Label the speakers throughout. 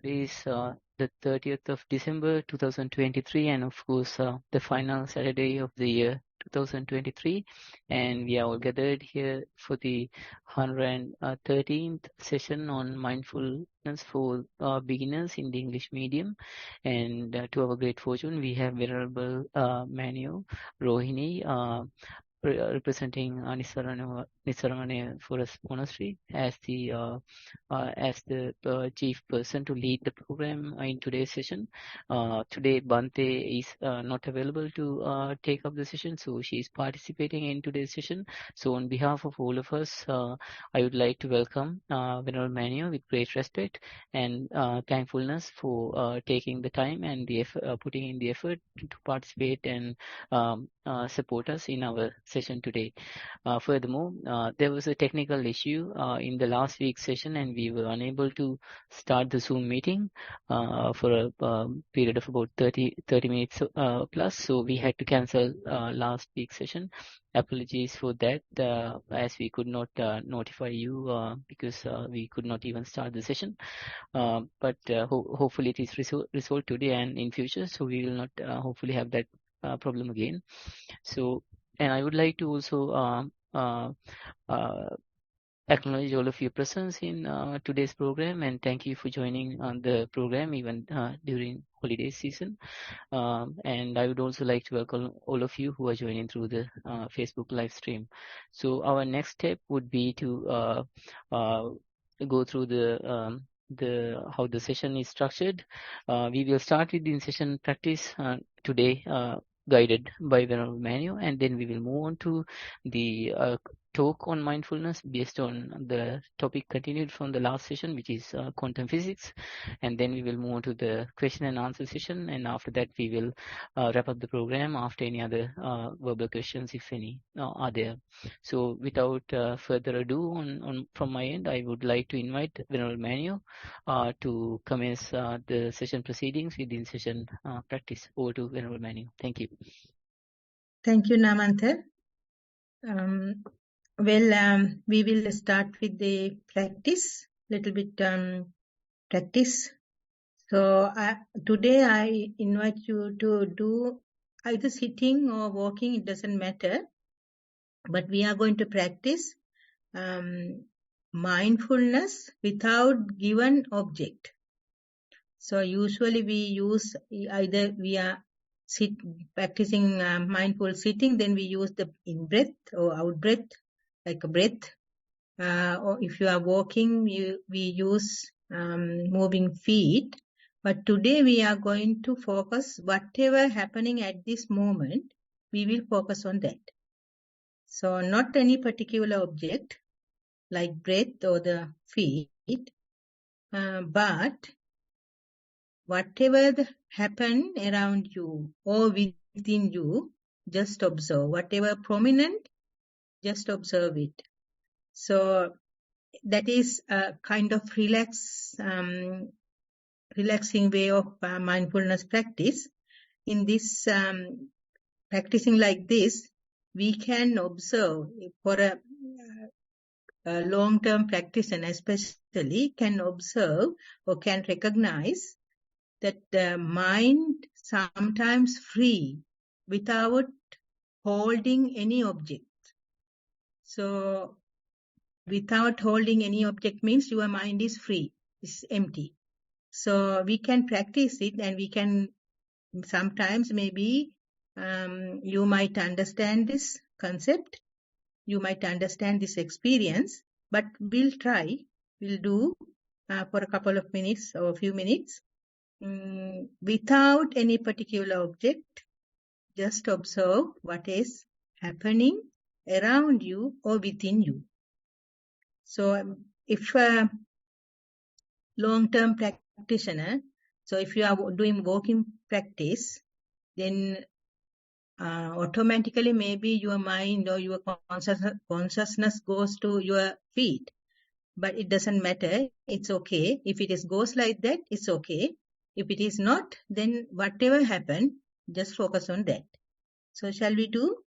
Speaker 1: Today is the 30th of December 2023, and of course, the final Saturday of the year 2023. And we are all gathered here for the 113th session on mindfulness for beginners in the English medium. And to our great fortune, we have Venerable Manu Rohini, representing Nissarana Forest Monastery as the chief person to lead the program in today's session. Today Bante is not available to take up the session, so she is participating in today's session. So on behalf of all of us, I would like to welcome Venerable Manu with great respect and thankfulness for taking the time and the putting in the effort to participate and support us in our session today. Furthermore, there was a technical issue in the last week's session, and we were unable to start the Zoom meeting for a period of about 30 minutes plus. So we had to cancel last week's session. Apologies for that, as we could not notify you because we could not even start the session. But hopefully it is resolved today and in future, so we will not hopefully have that problem again. So, and I would like to also acknowledge all of your presence in today's program, and thank you for joining on the program even during holiday season. And I would also like to welcome all of you who are joining through the Facebook live stream. So our next step would be to go through the how the session is structured. We will start with the in-session practice today, guided by Venerable Manu, and then we will move on to the talk on mindfulness based on the topic continued from the last session, which is quantum physics, and then we will move on to the question and answer session, and after that we will wrap up the program after any other verbal questions, if any are there. So without further ado, from my end, I would like to invite Venerable Manu to commence the session proceedings with the in-session practice. Over to Venerable Manu. Thank you.
Speaker 2: Thank you, Namantha. We will start with the practice, little bit practice. So today I invite you to do either sitting or walking, it doesn't matter. But we are going to practice mindfulness without given object. So usually we use either we are practicing mindful sitting, then we use the in-breath or out-breath, like a breath. Or if you are walking, we use moving feet. But today we are going to focus whatever happening at this moment, we will focus on that. So not any particular object like breath or the feet, but whatever happen around you or within you, just observe. Whatever prominent, just observe it. So that is a kind of relaxing way of mindfulness practice. In this practicing like this, we can observe for a long-term practitioner especially can observe or can recognize that the mind sometimes free without holding any object. So without holding any object means your mind is free, it's empty. So we can practice it, and we can sometimes maybe you might understand this concept, you might understand this experience, but we'll do for a couple of minutes or a few minutes without any particular object. Just observe what is happening around you or within you. So if a long-term practitioner, so if you are doing walking practice, then automatically maybe your mind or your consciousness goes to your feet. But it doesn't matter. It's okay. If it goes like that, it's okay. If it is not, then whatever happened, just focus on that. So shall we do?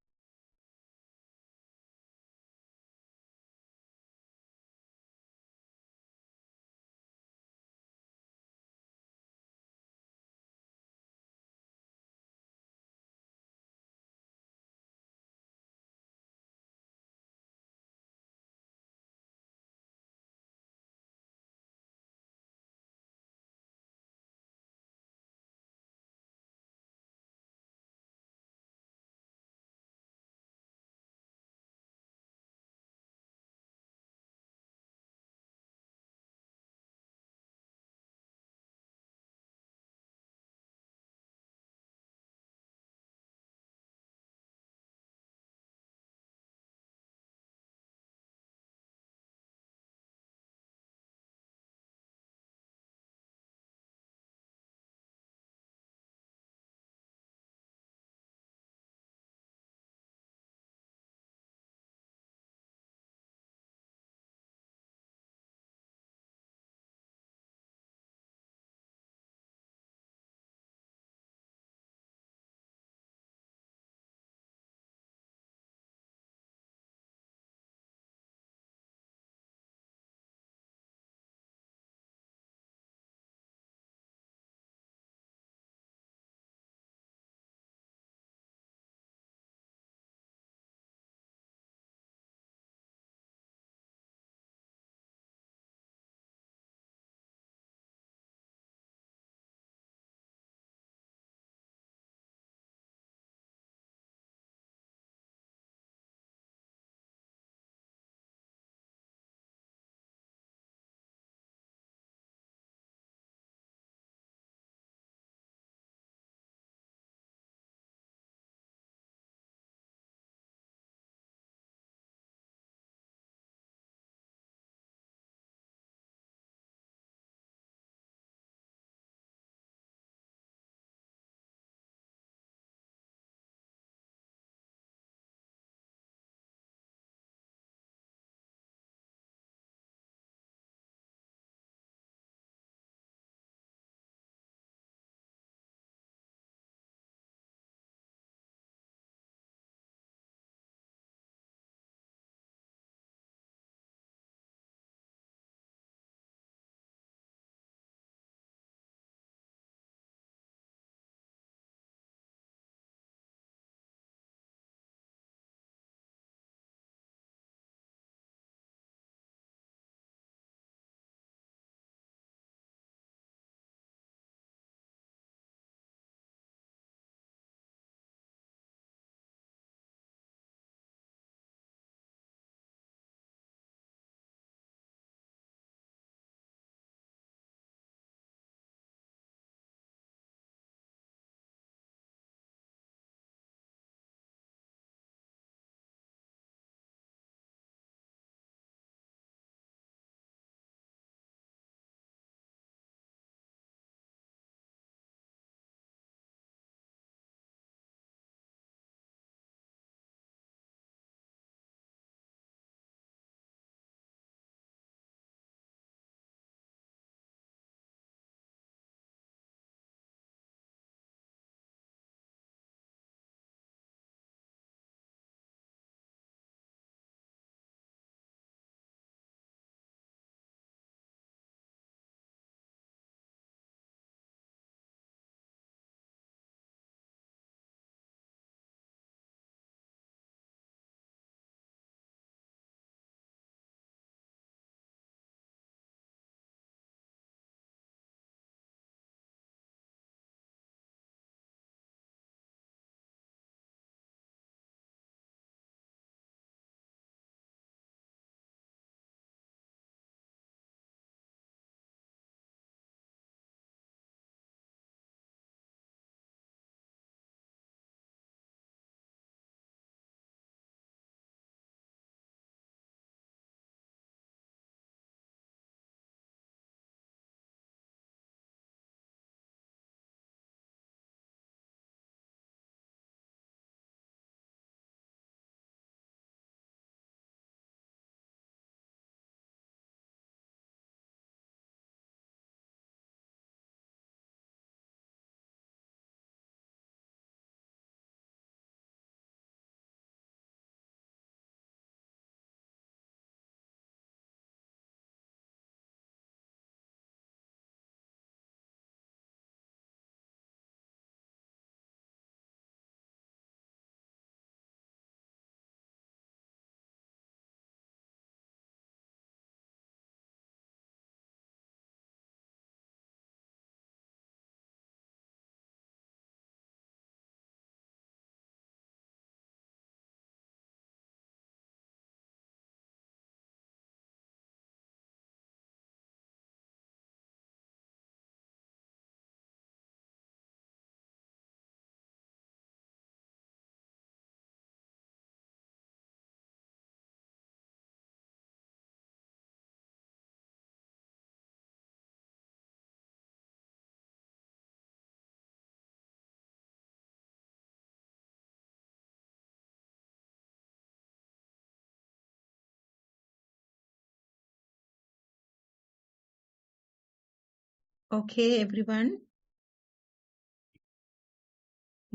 Speaker 2: Okay, everyone.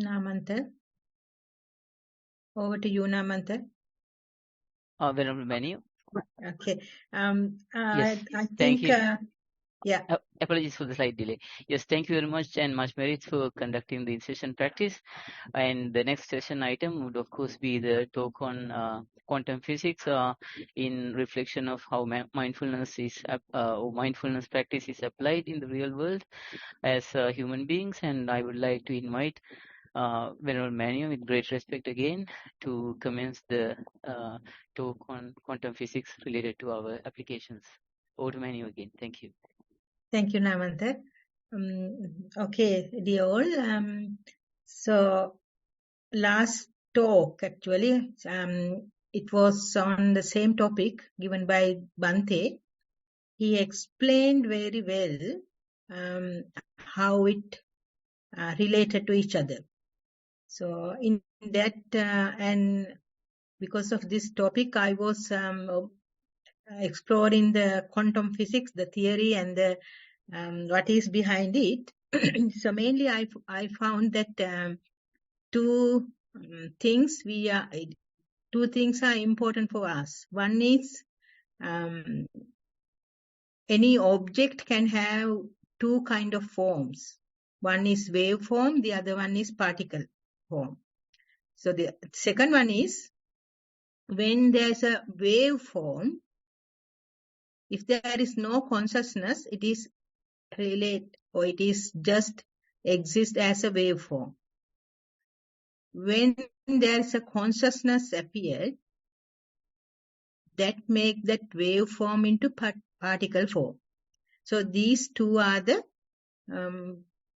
Speaker 2: Namanta. Over to you, Namanta.
Speaker 1: Venerable Manu.
Speaker 2: Okay.
Speaker 1: Yes,
Speaker 2: I
Speaker 1: thank
Speaker 2: think,
Speaker 1: you.
Speaker 2: yeah.
Speaker 1: Apologies for the slight delay. Yes, thank you very much and much merit for conducting the session practice. And the next session item would of course be the talk on quantum physics in reflection of how mindfulness practice is applied in the real world as human beings. And I would like to invite Venerable Manu with great respect again to commence the talk on quantum physics related to our applications. Over to Manu again. Thank you.
Speaker 2: Thank you, Namanta. Okay, dear all. So last talk actually, it was on the same topic given by Bante. He explained very well how it related to each other. So in that, and because of this topic, I was exploring the quantum physics, the theory, and the what is behind it. So mainly, I found that two things are important for us. One is any object can have two kind of forms. One is wave form, the other one is particle form. So the second one is when there's a wave form, if there is no consciousness, it is relate or it is just exist as a waveform. When there is a consciousness appeared, that make that waveform into particle form. So these two are the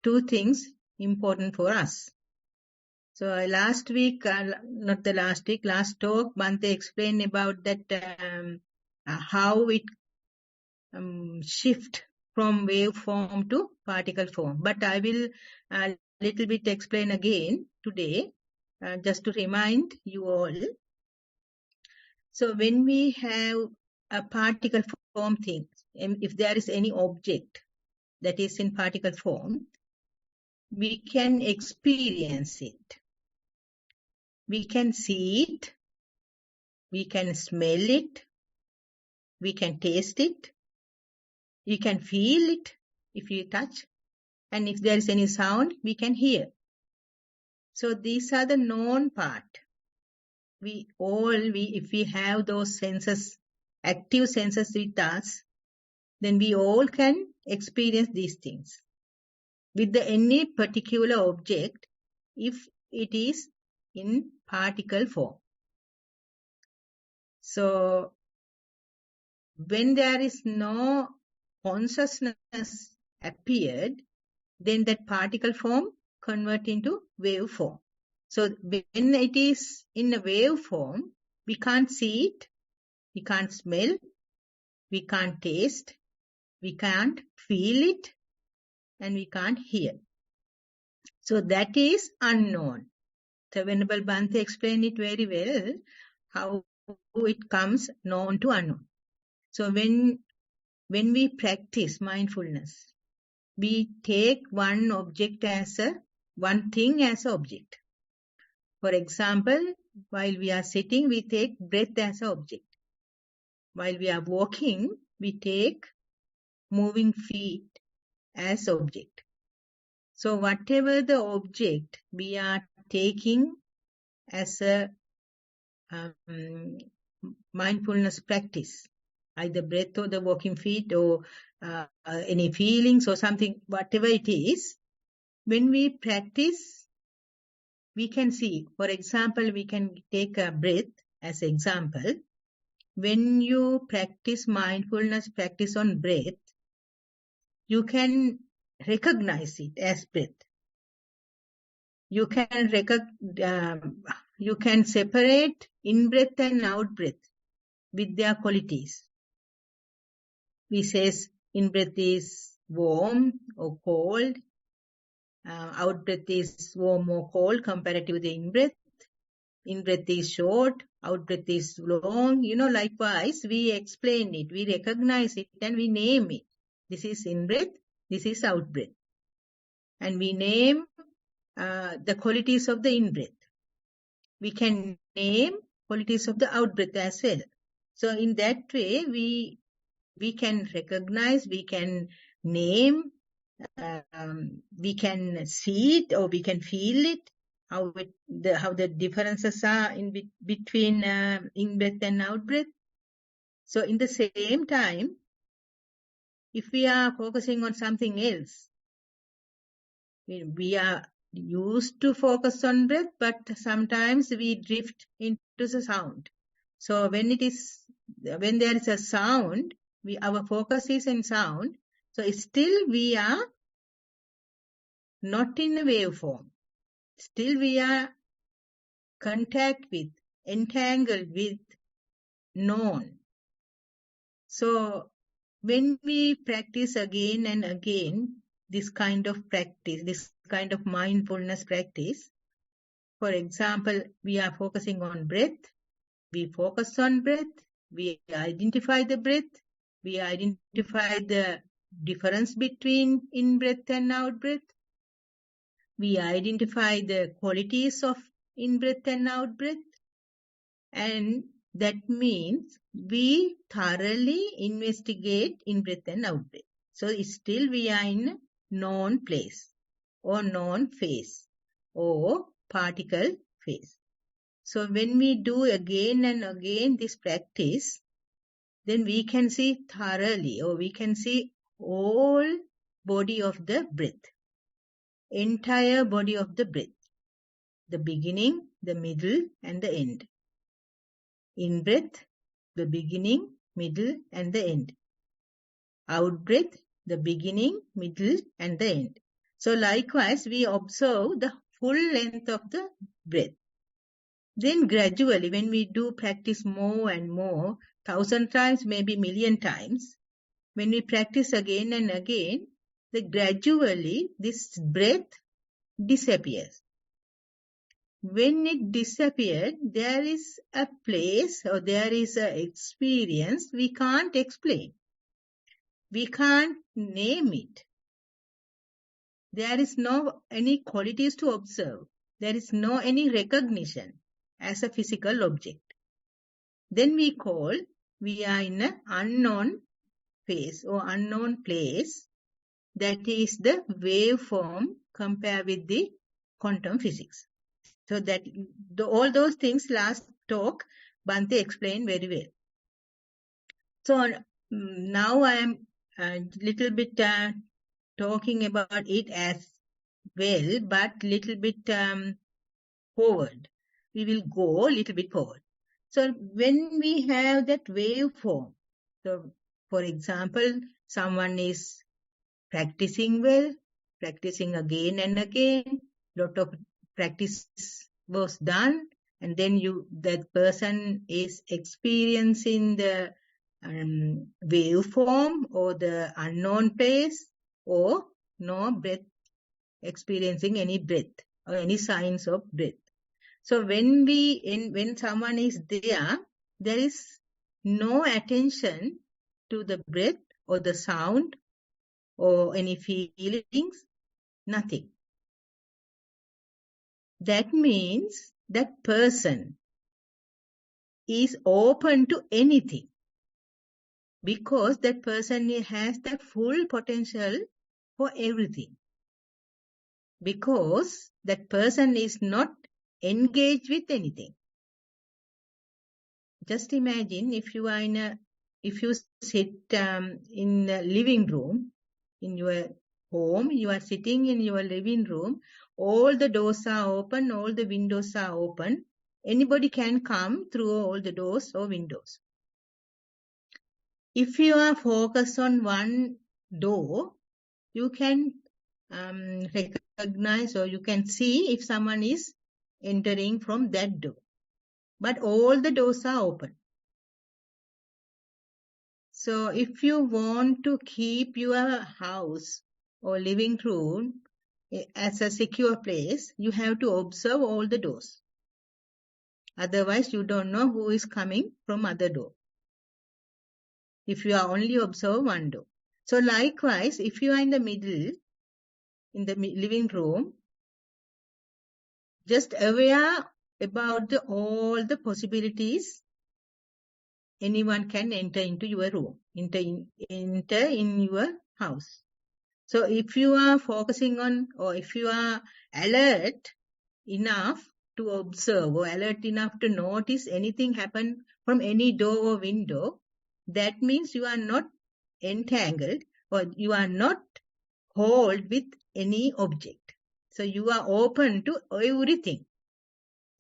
Speaker 2: two things important for us. So last week, not the last week, last talk, Bante explained about that how it shift from waveform to particle form. But I will a little bit explain again today, just to remind you all. So when we have a particle form thing, if there is any object that is in particle form, we can experience it. We can see it. We can smell it. We can taste it. We can feel it if you touch. And if there is any sound, we can hear. So these are the known part. If we have those senses, active senses with us, then we all can experience these things. With any particular object, if it is in particle form. So when there is no consciousness appeared, then that particle form convert into wave form. So when it is in a wave form, we can't see it, we can't smell, we can't taste, we can't feel it, and we can't hear. So that is unknown. The Venerable Bhante explained it very well, how it comes known to unknown. So when we practice mindfulness, we take one thing as an object. For example, while we are sitting, we take breath as an object. While we are walking, we take moving feet as object. So whatever the object we are taking as a mindfulness practice, either breath or the walking feet or any feelings or something, whatever it is, when we practice, we can see. For example, we can take a breath as an example. When you practice mindfulness practice on breath, you can recognize it as breath. You can separate in-breath and out-breath with their qualities. We say in-breath is warm or cold. Out-breath is warm or cold compared to the in-breath. In-breath is short, out-breath is long. Likewise, we explain it, we recognize it, and we name it. This is in-breath, This is out breath. And we name the qualities of the in-breath. We can name qualities of the out-breath as well. So in that way, we can recognize, we can name, we can see it or we can feel it, how the differences are in between in-breath and out-breath. So in the same time, if we are focusing on something else, we are used to focus on breath, but sometimes we drift into the sound. So when there is a sound, our focus is in sound. So still we are not in a waveform. Still we are entangled with known. So when we practice again and again, this kind of practice, this kind of mindfulness practice, for example, we are focusing on breath, we focus on breath, we identify the breath, we identify the difference between in-breath and out-breath, we identify the qualities of in-breath and out-breath, and that means we thoroughly investigate in-breath and out-breath. So still we are in a known place or known phase or particle phase. So when we do again and again this practice, then we can see thoroughly, or we can see all body of the breath, entire body of the breath, the beginning, the middle, and the end. In breath, the beginning, middle, and the end. Out breath, the beginning, middle, and the end. So likewise, we observe the full length of the breath. Then gradually, when we do practice more and more, 1,000 times, maybe million times, when we practice again and again, then gradually this breath disappears. When it disappeared, there is a place or there is an experience we can't explain. We can't name it. There is no any qualities to observe. There is no any recognition as a physical object. Then we are in an unknown phase or unknown place. That is the waveform compared with the quantum physics. So that all those things last talk, Bhante explained very well. So now I am a little bit talking about it as well, but little bit forward. We will go a little bit forward. So when we have that waveform, so for example, someone is practicing well, practicing again and again, lot of practice was done, and then that person is experiencing the waveform or the unknown place, or no breath, experiencing any breath or any signs of breath. So when someone is there is no attention to the breath or the sound or any feelings, nothing. That means that person is open to anything, because that person has the full potential for everything. Because that person is not engaged with anything. Just imagine if you sit in the living room in your home, you are sitting in your living room, all the doors are open, all the windows are open. Anybody can come through all the doors or windows. If you are focused on one door, you can recognize, or you can see if someone is entering from that door. But all the doors are open. So if you want to keep your house or living room as a secure place, you have to observe all the doors. Otherwise, you don't know who is coming from other door. If you are only observe one door. So likewise, if you are in the middle, in the living room, just aware about all the possibilities. Anyone can enter into your room, enter in your house. So if you are focusing on, or if you are alert enough to observe or alert enough to notice anything happen from any door or window, that means you are not entangled or you are not hold with any object. So you are open to everything,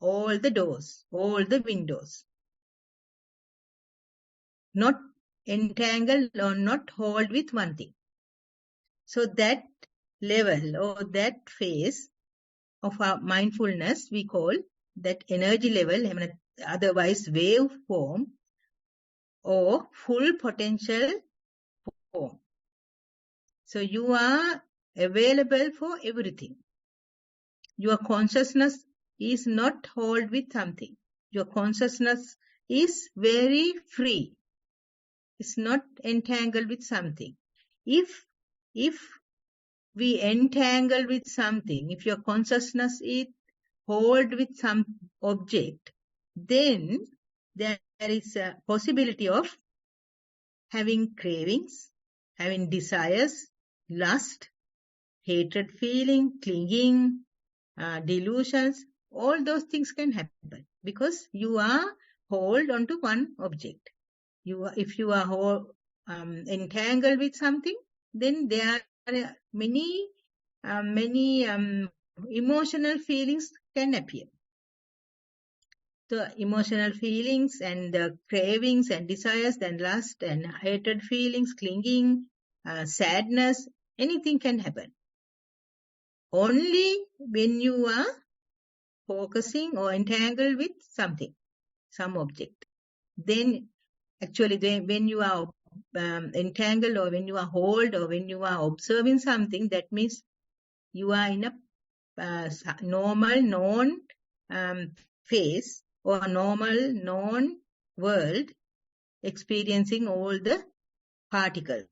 Speaker 2: all the doors, all the windows, not entangled or not hold with one thing. So that level or that phase of our mindfulness, we call that energy level, otherwise wave form or full potential form. So you are available for everything. Your consciousness is not held with something. Your consciousness is very free. It's not entangled with something. If we entangle with something, if your consciousness is hold with some object, then there is a possibility of having cravings, having desires, lust, hatred feeling, clinging, delusions. All those things can happen because you are hold onto one object. If you are entangled with something, then there are many emotional feelings can appear. The emotional feelings and the cravings and desires and lust and hatred feelings, clinging, sadness, anything can happen. Only when you are focusing or entangled with something, some object. Then actually when you are entangled or when you are hold or when you are observing something, that means you are in a normal, known phase or normal, known world, experiencing all the particles.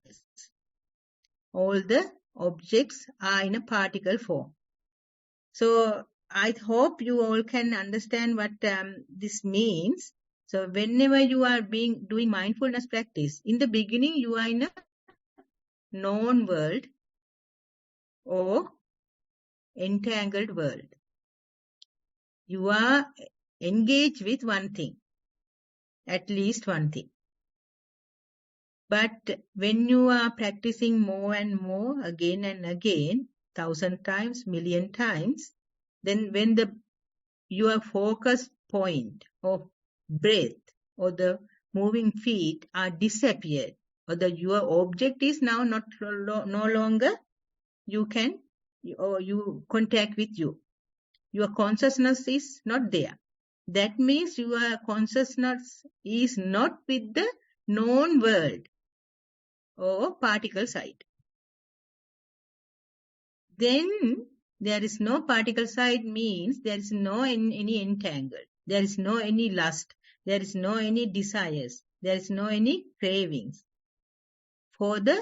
Speaker 2: All the objects are in a particle form. So I hope you all can understand what this means. So whenever you are doing mindfulness practice, in the beginning you are in a known world or entangled world. You are engaged with one thing, at least one thing. But when you are practicing more and more, again and again, 1,000 times, million times, then when your focus point of breath or the moving feet are disappeared, or your object is now no longer you contact with you. Your consciousness is not there. That means your consciousness is not with the known world or particle side. Then there is no particle side means there is no any entangle. There is no any lust. There is no any desires. There is no any cravings for the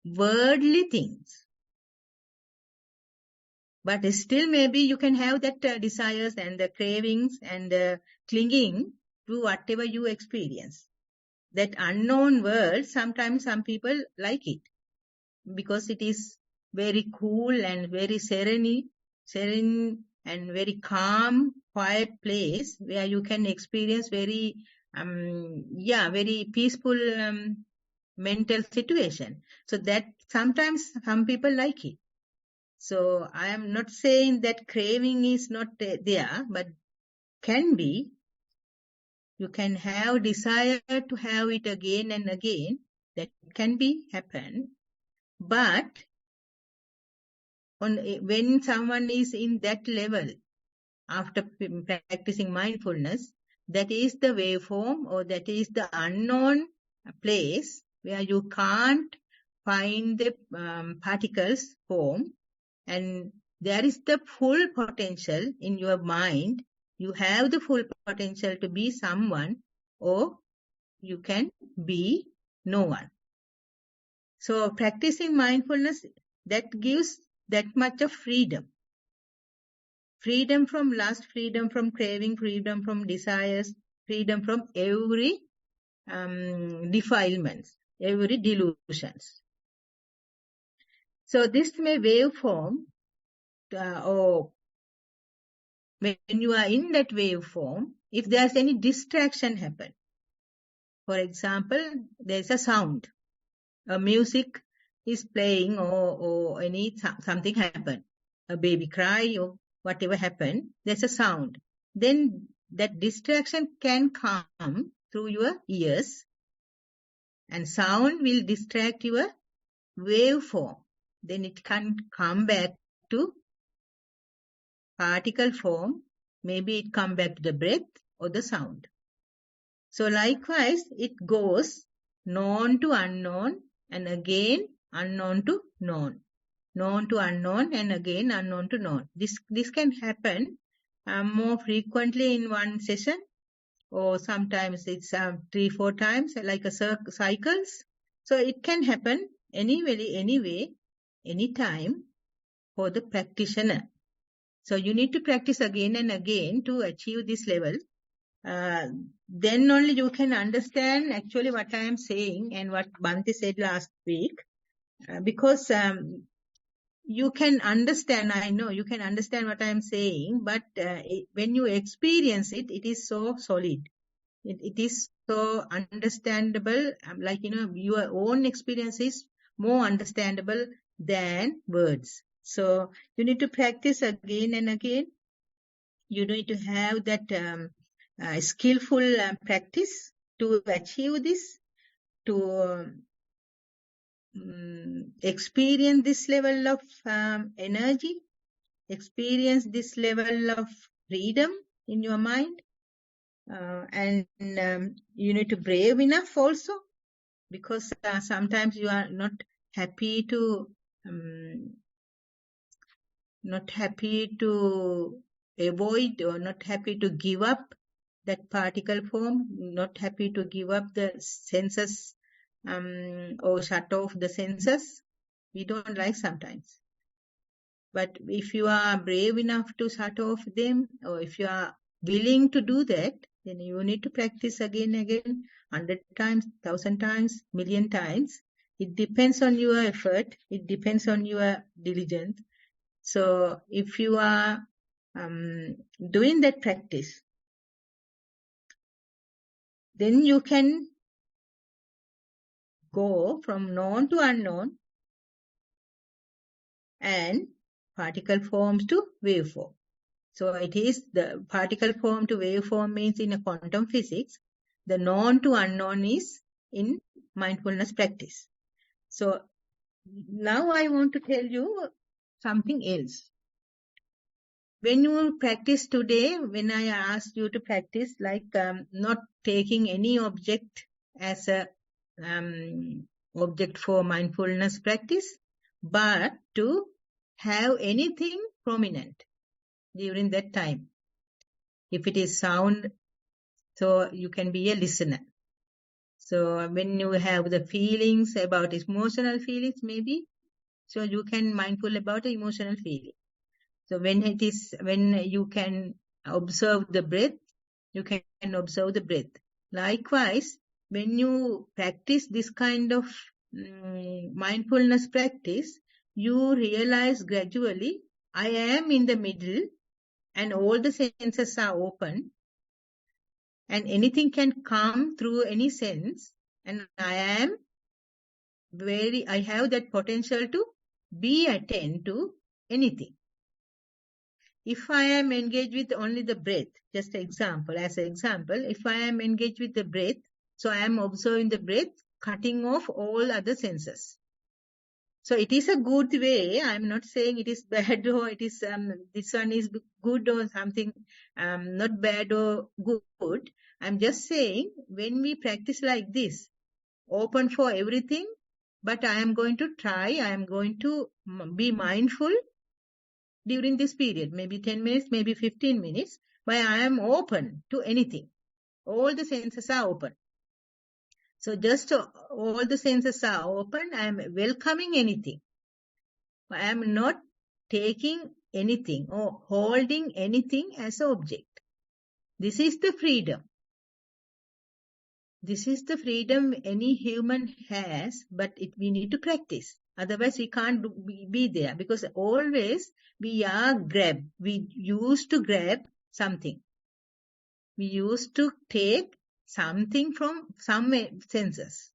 Speaker 2: worldly things. But still maybe you can have that desires and the cravings and the clinging to whatever you experience. That unknown world, sometimes some people like it because it is very cool and very serene and very calm, quiet place where you can experience very peaceful mental situation. So that sometimes some people like it. So I am not saying that craving is not there, but can be. You can have desire to have it again and again. That can be happen. But when someone is in that level, after practicing mindfulness, that is the waveform or that is the unknown place where you can't find the particles form, and there is the full potential in your mind. You have the full potential to be someone, or you can be no one. So practicing mindfulness, that gives that much of freedom. Freedom from lust, freedom from craving, freedom from desires, freedom from every defilements, every delusions. So this may waveform, or when you are in that waveform, if there's any distraction happen, for example, there's a sound, a music is playing, or something happen, a baby cry or whatever happened, there's a sound. Then that distraction can come through your ears, and sound will distract your waveform. Then it can come back to particle form. Maybe it come back to the breath or the sound. So likewise, it goes known to unknown, and again unknown to known. Known to unknown, and again unknown to known. This can happen more frequently in one session, or sometimes it's 3-4 times, like a cycles. So it can happen anyway, anytime for the practitioner. So you need to practice again and again to achieve this level. Then only you can understand actually what I am saying and what Bhante said last week. Because you can understand, I know you can understand what I am saying, but when you experience it, it is so solid. It is so understandable, like, your own experience is more understandable than words. So you need to practice again and again. You need to have that skillful practice to achieve this, to experience this level of energy, experience this level of freedom in your mind. And you need to brave enough also, because sometimes you are not happy to avoid, or not happy to give up that particle form, not happy to give up the senses, or shut off the senses. We don't like sometimes. But if you are brave enough to shut off them, or if you are willing to do that, then you need to practice again and again, 100 times, 1,000 times, million times. It depends on your effort. It depends on your diligence. So if you are doing that practice, then you can go from known to unknown and particle forms to waveform. So it is the particle form to waveform means in a quantum physics, the known to unknown is in mindfulness practice. So now I want to tell you something else. When you practice today, when I asked you to practice, like not taking any object as a object for mindfulness practice, but to have anything prominent during that time. If it is sound, so you can be a listener. So when you have the feelings about emotional feelings, maybe, so you can mindful about the emotional feeling. So when you can observe the breath, you can observe the breath. Likewise, when you practice this kind of mindfulness practice, you realize gradually, I am in the middle and all the senses are open and anything can come through any sense, and I have that potential to be attentive to anything. If I am engaged with only the breath, just an example, if I am engaged with the breath, so I am observing the breath, cutting off all other senses. So it is a good way. I am not saying it is bad or it is this one is good or something not bad or good. I am just saying when we practice like this, open for everything, but I am going to be mindful during this period, maybe 10 minutes, maybe 15 minutes, but I am open to anything. All the senses are open. So just all the senses are open. I am welcoming anything. I am not taking anything or holding anything as an object. This is the freedom. This is the freedom any human has, but we need to practice. Otherwise, we can't be there, because always we are grabbed. We used to grab something. We used to take something from some senses,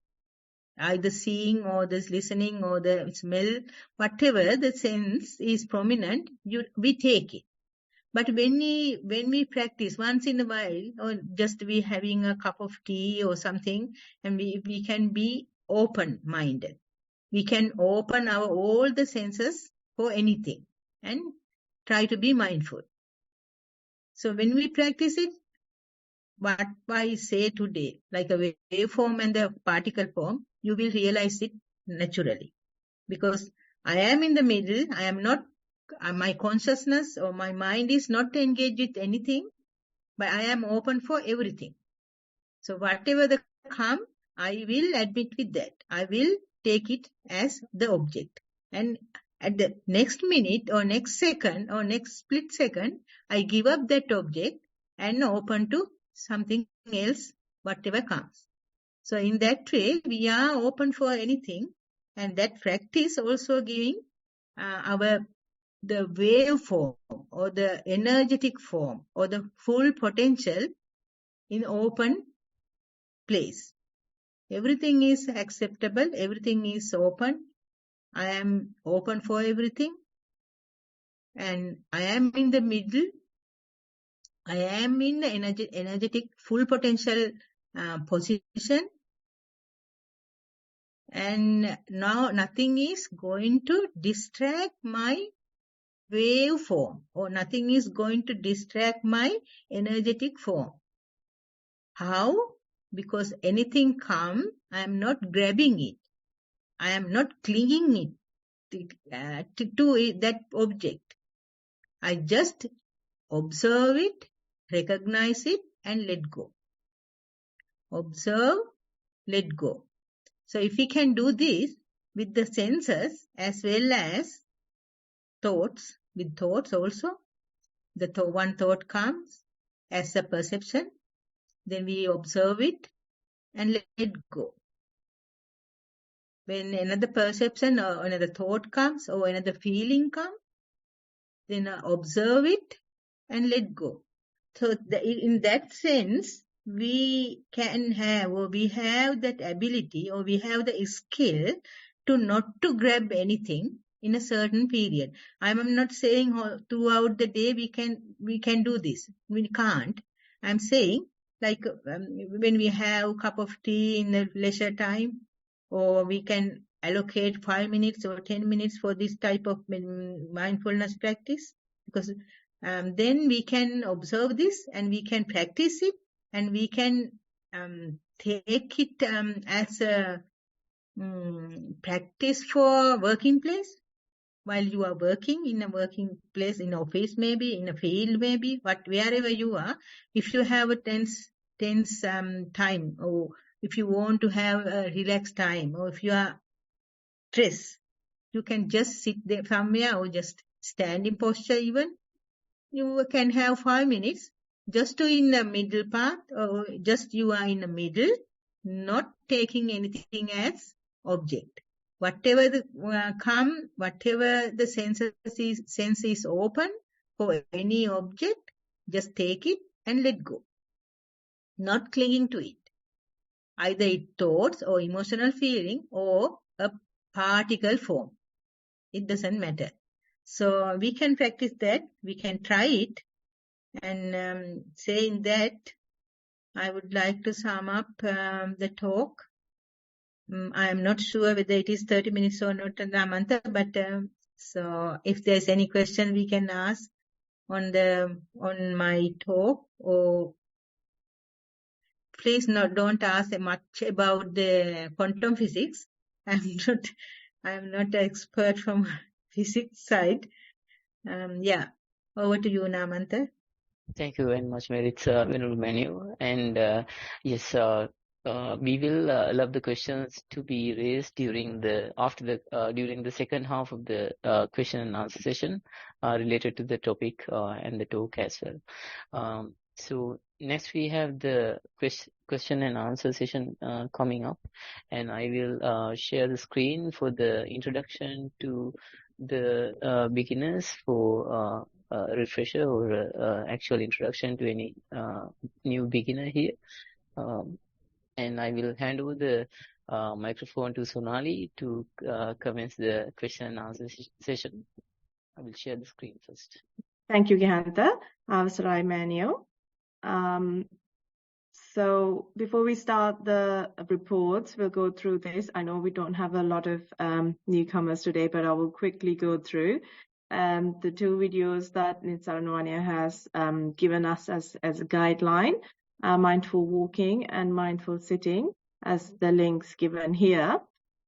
Speaker 2: either seeing or the listening or the smell, whatever the sense is prominent, we take it. But when we practice once in a while, or just we having a cup of tea or something, and we can be open-minded. We can open all the senses for anything and try to be mindful. So when we practice it, what I say today, like a waveform and the particle form, you will realize it naturally. Because I am in the middle, I am not, my consciousness or my mind is not engaged with anything, but I am open for everything. So whatever the come, I will admit with that. I will take it as the object. And at the next minute or next second or next split second, I give up that object and open to something else, whatever comes. So in that way, we are open for anything, and that practice also giving the wave form or the energetic form or the full potential in open place. Everything is acceptable, everything is open. I am open for everything, and I am in the middle. I am in the energetic full potential position, and now nothing is going to distract my wave form, or nothing is going to distract my energetic form. How? Because anything come, I am not grabbing it. I am not clinging it to that object. I just observe it, recognize it, and let go. Observe, let go. So if we can do this with the senses as well as thoughts, with thoughts also, one thought comes as a perception, then we observe it and let go. When another perception or another thought comes or another feeling comes, then observe it and let go. So in that sense, we can have, or we have that ability, or we have the skill to not to grab anything in a certain period. I'm not saying throughout the day we can do this. We can't. I'm saying like when we have a cup of tea in the leisure time, or we can allocate 5 minutes or 10 minutes for this type of mindfulness practice, because then we can observe this and we can practice it, and we can take it as a practice for working place. While you are working in a working place, in office maybe, in a field maybe, but wherever you are, if you have a tense time, or if you want to have a relaxed time, or if you are stressed, you can just sit there somewhere or just stand in posture even. You can have 5 minutes just to in the middle part, or just you are in the middle, not taking anything as object. Whatever the come, whatever the sense is open for any object, just take it and let go. Not clinging to it. Either it thoughts or emotional feeling or a particle form. It doesn't matter. So we can practice that. We can try it. And saying that, I would like to sum up the talk. I am not sure whether it is 30 minutes or not, Ramanta, but so if there's any question we can ask on my talk, or please don't ask much about the quantum physics. I'm not an expert from physics side. Yeah, over to you, Namanta.
Speaker 1: Thank you very much, Mary. It's Venerable Manu. And yes, We will allow the questions to be raised during the second half of the question and answer session related to the topic and the talk as well. So next we have the question and answer session coming up, and I will share the screen for the introduction to the beginners for refresher or actual introduction to any new beginner here. And I will hand over the microphone to Sonali to commence the question and answer session. I will share the screen first.
Speaker 3: Thank you, Gihanta. Avassarai Manio. So before we start the reports, we'll go through this. I know we don't have a lot of newcomers today, but I will quickly go through the two videos that Nissarana has given us as a guideline. Mindful walking and mindful sitting as the links given here.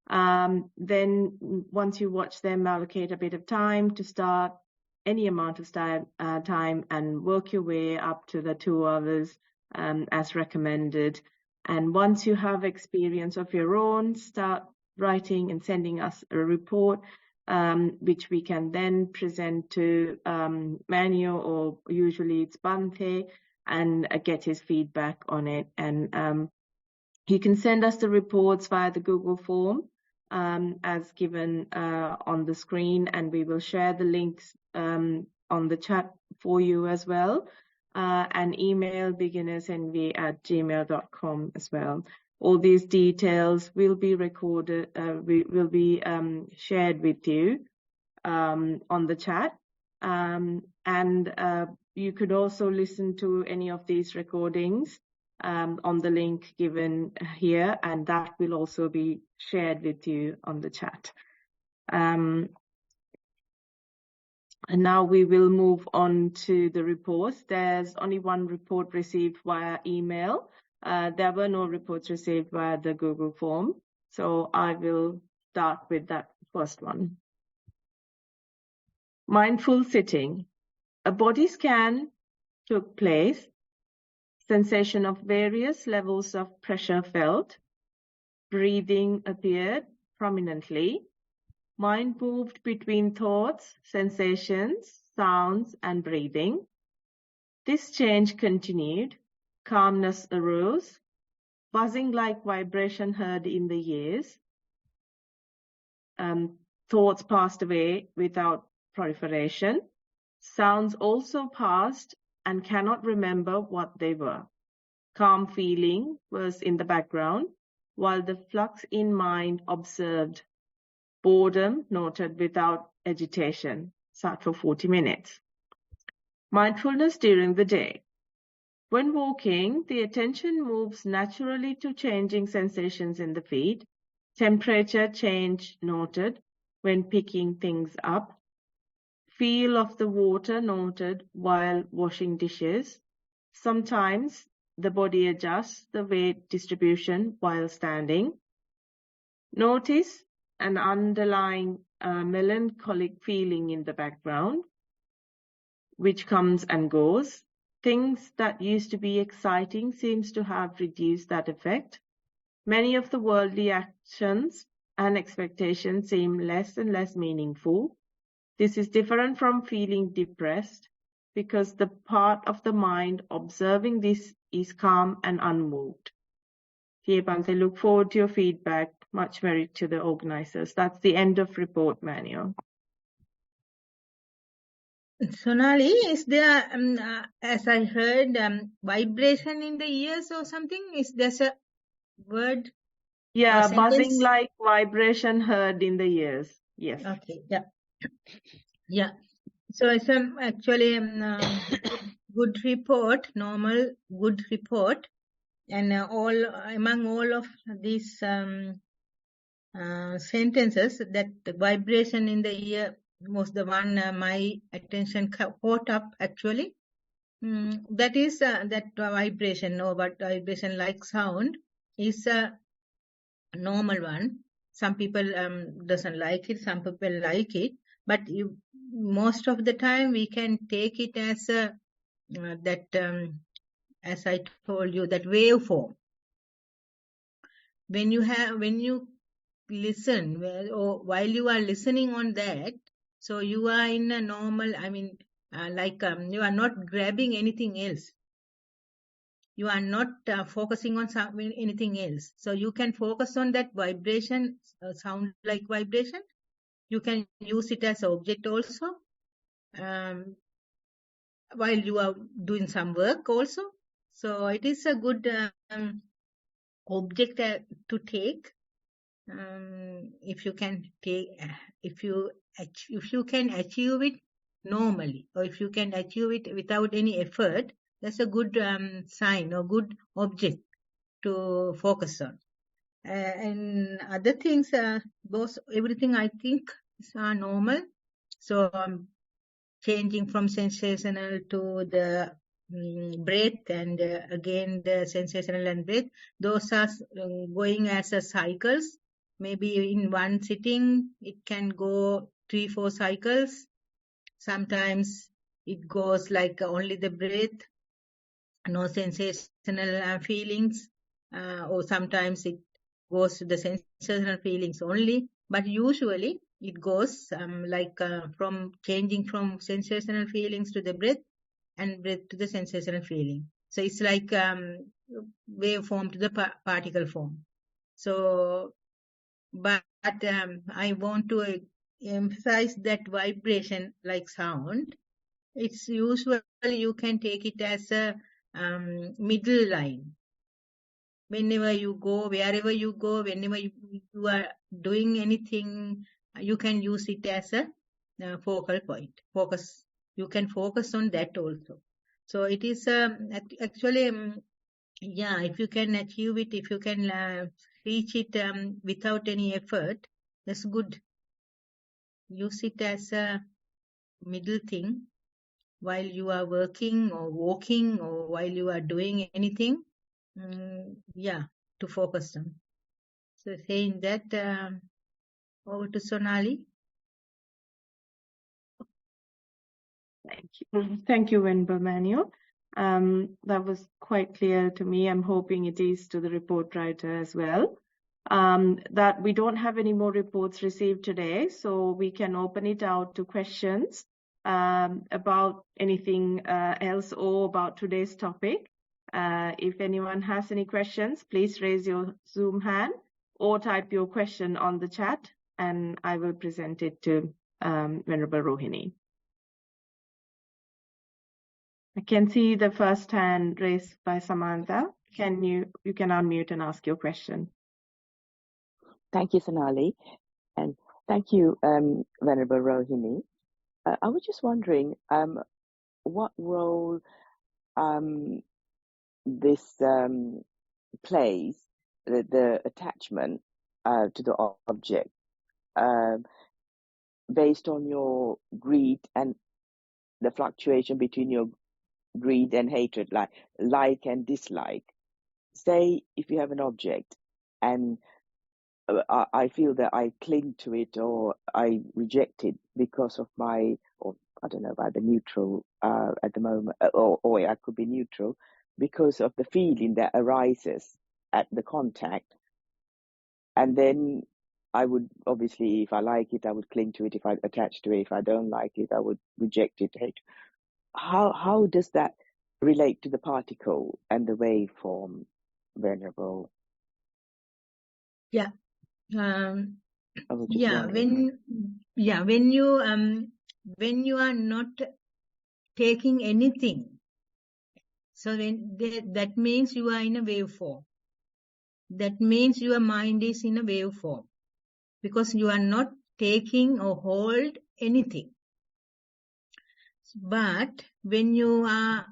Speaker 3: Then once you watch them, allocate a bit of time to start any amount of time and work your way up to the 2 hours as recommended. And once you have experience of your own, start writing and sending us a report, which we can then present to Manio, or usually it's Bante, and get his feedback on it. And you can send us the reports via the Google form as given on the screen, and we will share the links on the chat for you as well, and email beginnersenvy@gmail.com as well. All these details will be recorded, will be shared with you on the chat. And you could also listen to any of these recordings on the link given here, and that will also be shared with you on the chat. And now we will move on to the reports. There's only one report received via email. There were no reports received via the Google form. So I will start with that first one. Mindful sitting. A body scan took place. Sensation of various levels of pressure felt. Breathing appeared prominently. Mind moved between thoughts, sensations, sounds, and breathing. This change continued. Calmness arose. Buzzing like vibration heard in the ears. Thoughts passed away without proliferation. Sounds also passed and cannot remember what they were. Calm feeling was in the background, while the flux in mind observed. Boredom noted without agitation. Sat for 40 minutes. Mindfulness during the day. When walking, the attention moves naturally to changing sensations in the feet. Temperature change noted when picking things up. Feel of the water noted while washing dishes. Sometimes the body adjusts the weight distribution while standing. Notice an underlying melancholic feeling in the background, which comes and goes. Things that used to be exciting seems to have reduced that effect. Many of the worldly actions and expectations seem less and less meaningful. This is different from feeling depressed because the part of the mind observing this is calm and unmoved. Dear Bante, look forward to your feedback. Much merit to the organizers. That's the end of report, Manuel.
Speaker 2: Sonali, is there, as I heard, vibration in the ears or something? Is there a word?
Speaker 3: Yeah, buzzing like vibration heard in the ears. Yes.
Speaker 2: Okay, yeah. Yeah. So it's actually good report, normal good report. And among all of these sentences, that the vibration in the ear was the one my attention caught up actually. That is that vibration, or what vibration like sound is a normal one. Some people doesn't like it, some people like it, but most of the time we can take it as a as I told you, that waveform. when you listen, or while you are listening on that, so you are in a normal, you are not grabbing anything else. You are not focusing on anything else. So you can focus on that vibration, sound like vibration. You can use it as an object also, while you are doing some work also. So it is a good object to take. If you can take, if you can achieve it normally, or if you can achieve it without any effort, that's a good sign or good object to focus on. And other things, everything I think are normal. So changing from sensational to the breath, and again the sensational and breath, those are going as a cycles. Maybe in one sitting it can go 3-4 cycles. Sometimes it goes like only the breath, no sensational feelings, or sometimes it goes to the sensational feelings only. But usually it goes from changing from sensational feelings to the breath, and breath to the sensational feeling. So it's like waveform to the particle form. So, but I want to emphasize that vibration like sound. It's usually you can take it as a middle line. Whenever you go, wherever you go, whenever you are doing anything, you can use it as a focal point. Focus. You can focus on that also. So it is actually, if you can achieve it, if you can reach it without any effort, that's good. Use it as a middle thing while you are working or walking, or while you are doing anything. To focus on. So saying that, over to Sonali.
Speaker 3: Thank you, Venerable Manuel. That was quite clear to me. I'm hoping it is to the report writer as well. That we don't have any more reports received today, so we can open it out to questions about anything else or about today's topic. If anyone has any questions, please raise your Zoom hand or type your question on the chat, and I will present it to Venerable Rohini. I can see the first hand raised by Samantha. You can unmute and ask your question.
Speaker 4: Thank you, Sonali, and thank you, Venerable Rohini. I was just wondering what role this plays, the attachment to the object, based on your greed and the fluctuation between your greed and hatred, like and dislike. Say if you have an object and I feel that I cling to it or I reject it because of my, or I don't know about the neutral at the moment, or I could be neutral because of the feeling that arises at the contact. And then I would, obviously, if I like it, I would cling to it. If I attach to it, if I don't like it, I would reject it, hate. How does that relate to the particle and the waveform, Venerable?
Speaker 2: Yeah.
Speaker 4: I was just
Speaker 2: Yeah.
Speaker 4: wondering.
Speaker 2: When you are not taking anything, so then that means you are in a waveform. That means your mind is in a waveform, because you are not taking or hold anything. But when you are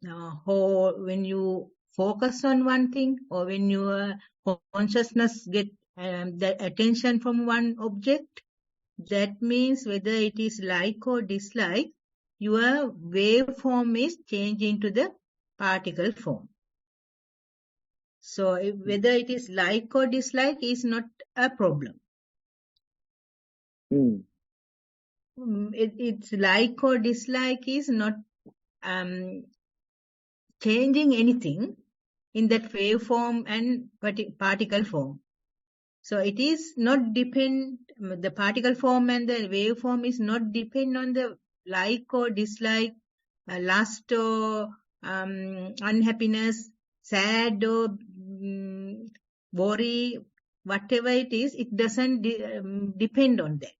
Speaker 2: when you focus on one thing, or when your consciousness get the attention from one object, that means whether it is like or dislike, your waveform is changing to the particle form. So whether it is like or dislike is not a problem. It's like or dislike is not changing anything. in that waveform and particle form. So it is not the particle form and the waveform is not depend on the like or dislike, lust or unhappiness, sad or worry, whatever it is, it doesn't depend on that.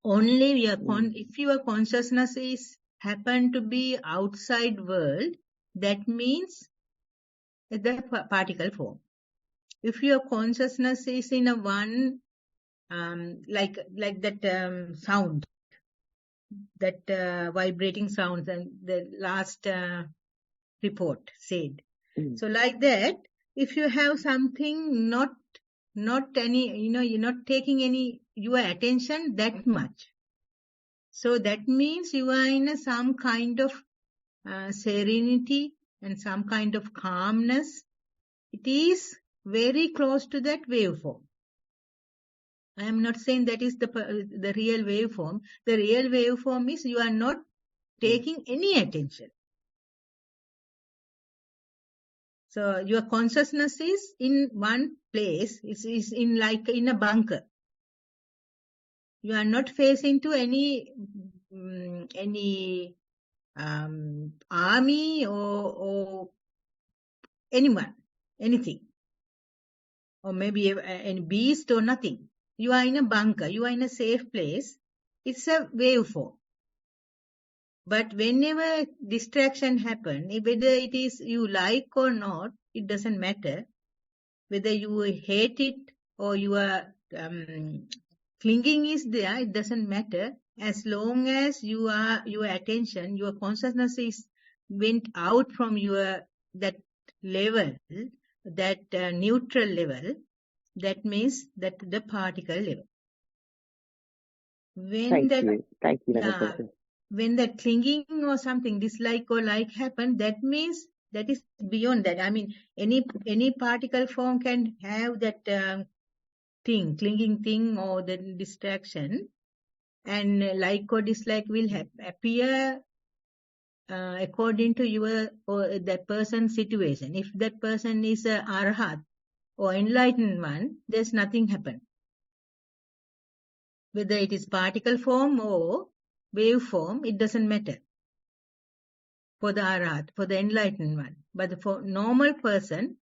Speaker 2: Only if your consciousness is happen to be outside world, that means the particle form. If your consciousness is in a one, like that sound, that vibrating sounds, and the last report said. So like that, if you have something not any, you're not taking any your attention that much. So that means you are in some kind of serenity and some kind of calmness. It is very close to that waveform. I am not saying that is the real waveform. The real waveform is you are not taking any attention. So your consciousness is in one place. It is in like in a bunker. You are not facing to any army or anyone, anything, or maybe any beast or nothing. You are in a bunker. You are in a safe place. It's a waveform. But whenever distraction happen, whether it is you like or not, it doesn't matter. Whether you hate it or you are clinging is there, it doesn't matter. As long as your attention, your consciousness is went out from that level, that neutral level, that means that the particle level. When
Speaker 4: Thank you, Venerable.
Speaker 2: When the clinging or something, dislike or like happen, that means that is beyond that. I mean, any particle form can have that clinging thing or the distraction, and like or dislike will appear according to your or that person's situation. If that person is a arhat or enlightened one, there's nothing happen. Whether it is particle form or wave form, it doesn't matter for the arhat, for the enlightened one. But for normal person,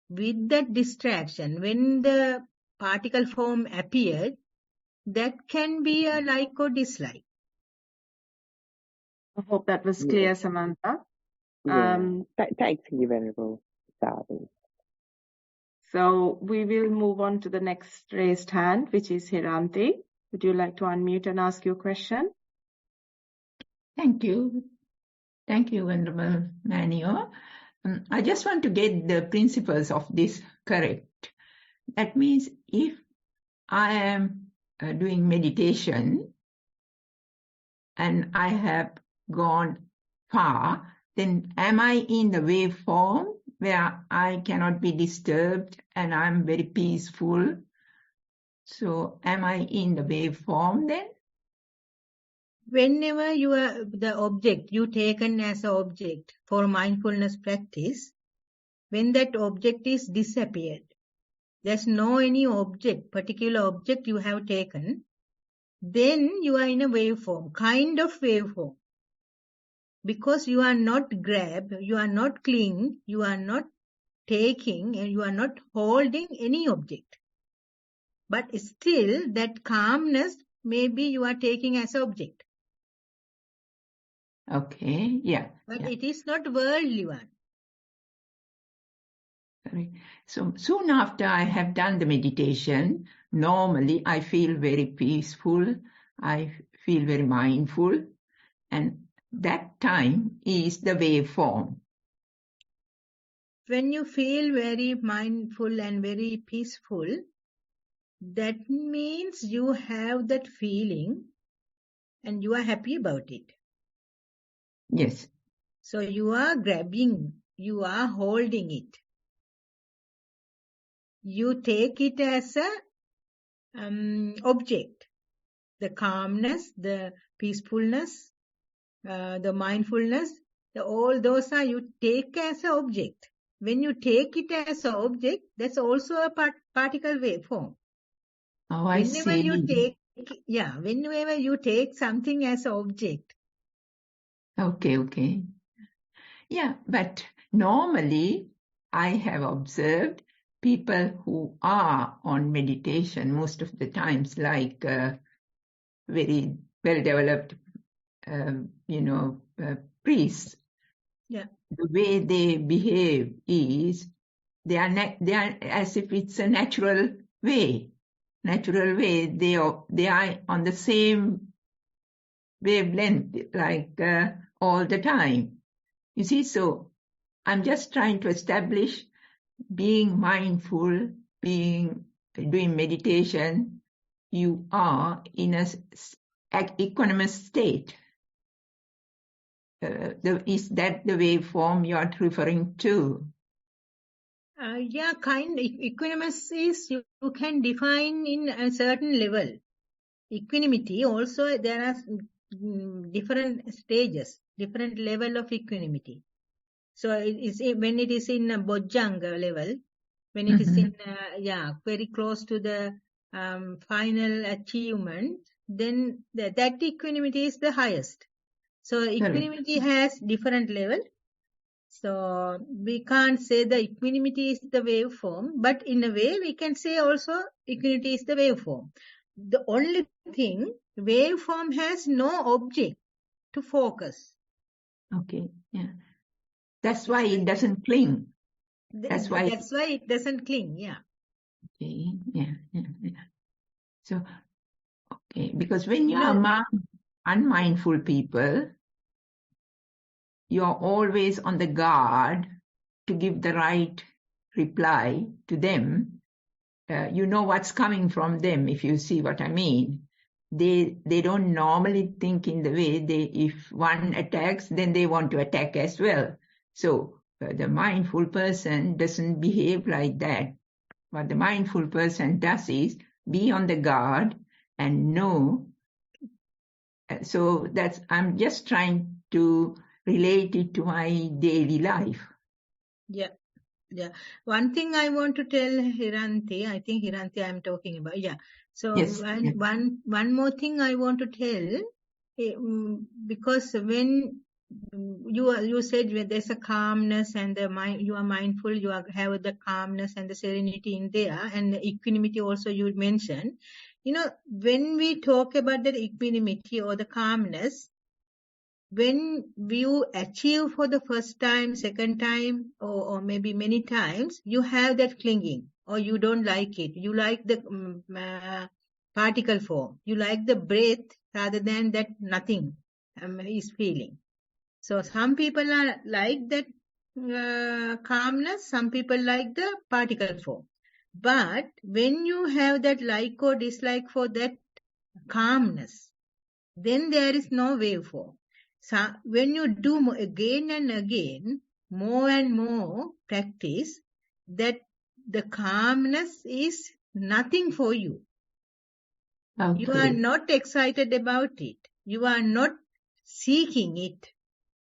Speaker 2: with that distraction, when the particle form appeared, that can be a like or dislike.
Speaker 3: I hope that was clear, Samantha.
Speaker 4: Thank you, Venerable. Sadhu.
Speaker 3: So we will move on to the next raised hand, which is Hiranti. Would you like to unmute and ask your question?
Speaker 5: Thank you. Thank you, Venerable Manio. I just want to get the principles of this correct. That means if I am doing meditation and I have gone far, then am I in the waveform where I cannot be disturbed and I'm very peaceful? So am I in the waveform then?
Speaker 2: Whenever you are the object, you taken as an object for mindfulness practice, when that object is disappeared, there's no any object, particular object you have taken, then you are in a waveform, kind of waveform. Because you are not grab, you are not cling, you are not taking, and you are not holding any object. But still, that calmness, maybe you are taking as an object.
Speaker 5: Okay, yeah.
Speaker 2: But it is not worldly one.
Speaker 5: Sorry. So soon after I have done the meditation, normally I feel very peaceful, I feel very mindful, and that time is the waveform.
Speaker 2: When you feel very mindful and very peaceful, that means you have that feeling and you are happy about it.
Speaker 5: Yes.
Speaker 2: So you are grabbing, you are holding it. You take it as a object. The calmness, the peacefulness, the mindfulness, All those are you take as an object. When you take it as an object, that's also a particle waveform.
Speaker 5: Oh, I
Speaker 2: Whenever
Speaker 5: see.
Speaker 2: whenever you take something as an object.
Speaker 5: Okay. Yeah, but normally I have observed people who are on meditation most of the times, like very well-developed, priests.
Speaker 2: Yeah.
Speaker 5: The way they behave is they are as if it's a natural way. They are on the same wavelength, like all the time. You see, so I'm just trying to establish being mindful, doing meditation. You are in a equanimous state. Is that the waveform you are referring to?
Speaker 2: Equanimous is you can define in a certain level. Equanimity also there are different stages, different level of equanimity. So when it is in a Bojjhanga level, when it is in very close to the final achievement, then that equanimity is the highest. So equanimity has different level. So we can't say the equanimity is the waveform, but in a way we can say also equanimity is the waveform. The only thing, waveform has no object to focus.
Speaker 5: Okay, yeah. That's why it doesn't cling.
Speaker 2: That's why it doesn't cling, yeah.
Speaker 5: Okay, yeah. So, okay, because when you are among unmindful people, you're always on the guard to give the right reply to them. You know what's coming from them, if you see what I mean. They don't normally think in the way if one attacks, then they want to attack as well. So the mindful person doesn't behave like that. What the mindful person does is be on the guard and know. So I'm just trying to relate it to my daily life.
Speaker 2: Yeah. One thing I want to tell Hiranti, I think Hiranti I'm talking about. Yeah. So
Speaker 5: yes.
Speaker 2: One more thing I want to tell, because when you said when there's a calmness and the mind, you are mindful, you have the calmness and the serenity in there, and the equanimity also you mentioned. When we talk about the equanimity or the calmness, when you achieve for the first time, second time, or maybe many times, you have that clinging, or you don't like it. You like the particle form. You like the breath rather than that nothing is feeling. So some people are like that calmness, some people like the particle form. But when you have that like or dislike for that calmness, then there is no waveform. So when you do again and again, more and more practice, that the calmness is nothing for you.
Speaker 5: Okay.
Speaker 2: You are not excited about it. You are not seeking it.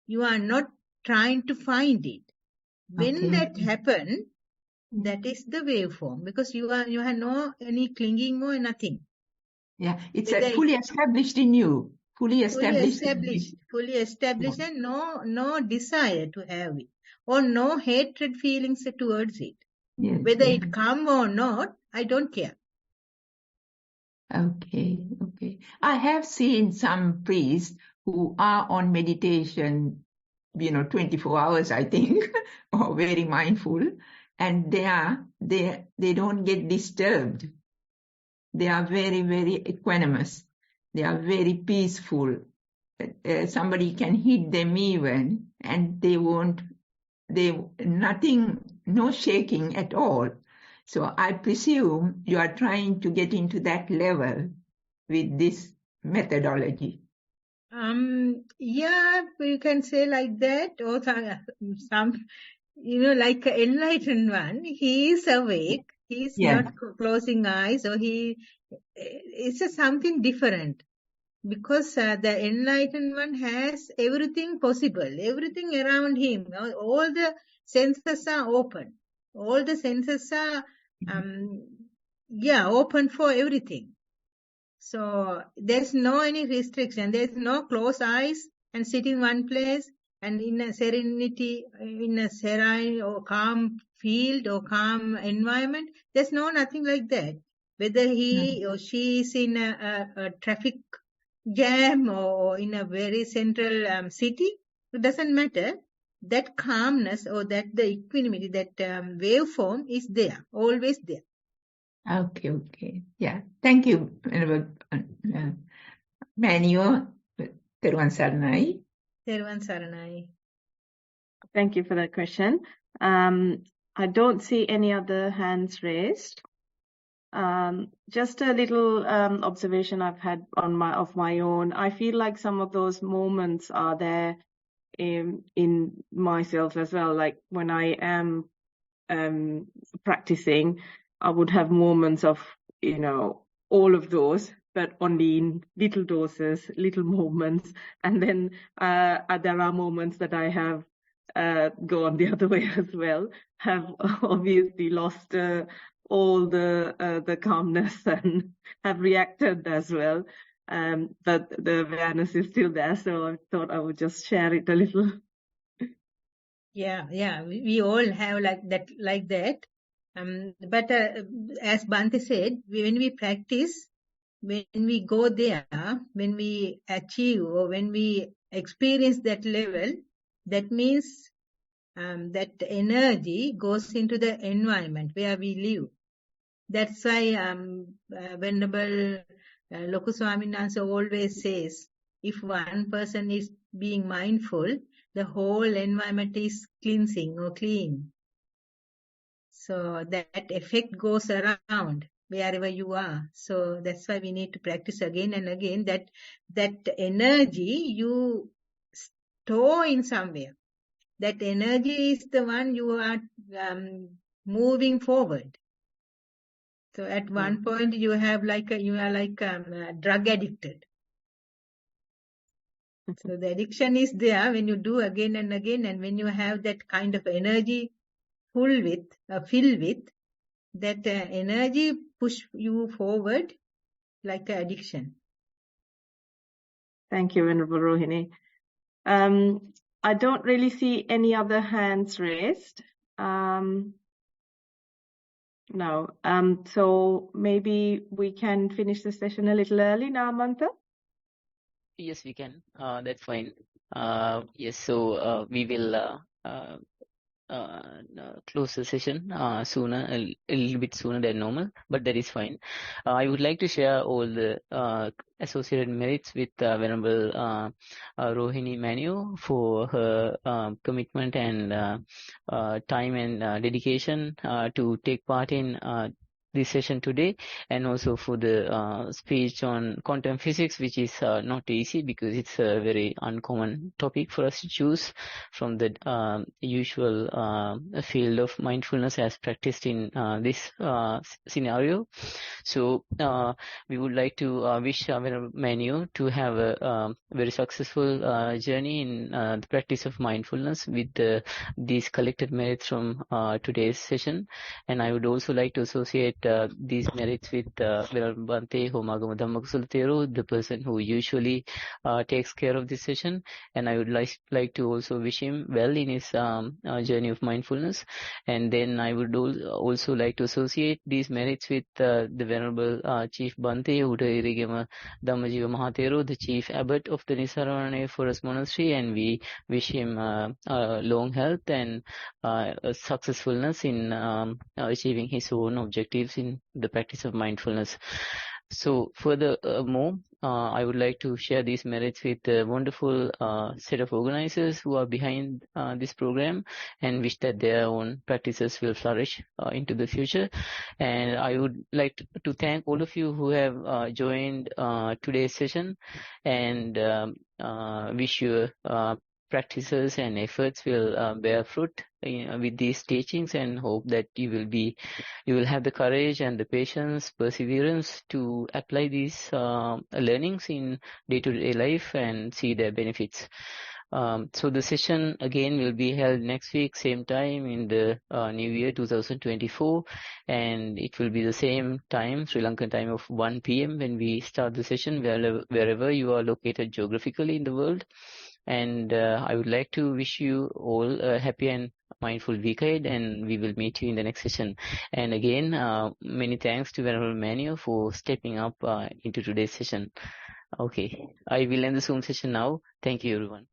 Speaker 2: You are not trying to find it. When that happens, that is the waveform, because you have no any clinging or nothing.
Speaker 5: Yeah, it's fully established in you. Fully established,
Speaker 2: and no desire to have it, or no hatred feelings towards it.
Speaker 5: Yes,
Speaker 2: Whether it come or not, I don't care.
Speaker 5: Okay. I have seen some priests who are on meditation, 24 hours, I think, or very mindful, and they don't get disturbed. They are very, very equanimous. They are very peaceful. Somebody can hit them even, and no shaking at all. So I presume you are trying to get into that level with this methodology.
Speaker 2: Yeah, you can say like that, or some like an enlightened one, he is awake, he is not closing eyes, or it's something different. because the enlightened one has everything possible, everything around him. All the senses are open. All the senses are, open for everything. So there's no any restriction. There's no closed eyes and sit in one place and in a serenity, in a serene or calm field or calm environment. There's nothing like that. Whether he or she is in a traffic jam or in a very central city, it doesn't matter. That calmness or that the equanimity, that waveform is there, always there.
Speaker 5: Okay. Yeah. Thank you, Manio. Teruvan Saranai.
Speaker 2: Teruvan Saranai.
Speaker 3: Thank you for that question. I don't see any other hands raised. Just a little observation I've had of my own. I feel like some of those moments are there in myself as well. Like when I am practicing, I would have moments of, all of those, but only in little doses, little moments. And then there are moments that I have gone the other way as well, have obviously lost all the calmness and have reacted as well. But the awareness is still there, so I thought I would just share it a little.
Speaker 2: Yeah. We all have like that. But as Bhante said, when we practice, when we go there, when we achieve or when we experience that level, that means that energy goes into the environment where we live. That's why Venerable Loku Swamin Whanse always says, if one person is being mindful, the whole environment is cleansing or clean. So that effect goes around wherever you are. So that's why we need to practice again and again, that energy you store in somewhere. That energy is the one you are moving forward. So at one point you are like drug addicted. So the addiction is there when you do again and again, and when you have that kind of energy fill with, that energy push you forward like an addiction.
Speaker 3: Thank you, Venerable Rohini. I don't really see any other hands raised. No. So maybe we can finish the session a little early now, Mantha?
Speaker 1: Yes, we can. That's fine. Yes, so we will close the session sooner, a little bit sooner than normal, but that is fine. I would like to share all the associated merits with Venerable Rohini Manu for her commitment and time and dedication to take part in this session today, and also for the speech on quantum physics, which is not easy because it's a very uncommon topic for us to choose from the usual field of mindfulness as practiced in this scenario. So we would like to wish Manu to have a very successful journey in the practice of mindfulness with these collected merits from today's session. And I would also like to associate these merits with Venerable Bhante Homagama Dhamma Kusala Thero, the person who usually takes care of this session. And I would like to also wish him well in his journey of mindfulness. And then I would also like to associate these merits with the Venerable Chief Bhante Udayirigama Dhammajiva Mahathero, the Chief Abbot of the Nissarana Forest Monastery, and we wish him long health and successfulness in achieving his own objectives in the practice of mindfulness. So furthermore, I would like to share these merits with the wonderful set of organizers who are behind this program, and wish that their own practices will flourish into the future. And I would like to thank all of you who have joined today's session, and wish you a practices and efforts will bear fruit with these teachings, and hope that you will have the courage and the patience, perseverance to apply these learnings in day-to-day life and see their benefits. So the session again will be held next week, same time in the new year 2024, and it will be the same time, Sri Lankan time of 1 p.m. when we start the session, wherever you are located geographically in the world. And I would like to wish you all a happy and mindful week ahead, and we will meet you in the next session. And again, many thanks to Venerable Vanaya for stepping up into today's session. Okay, I will end the Zoom session now. Thank you, everyone.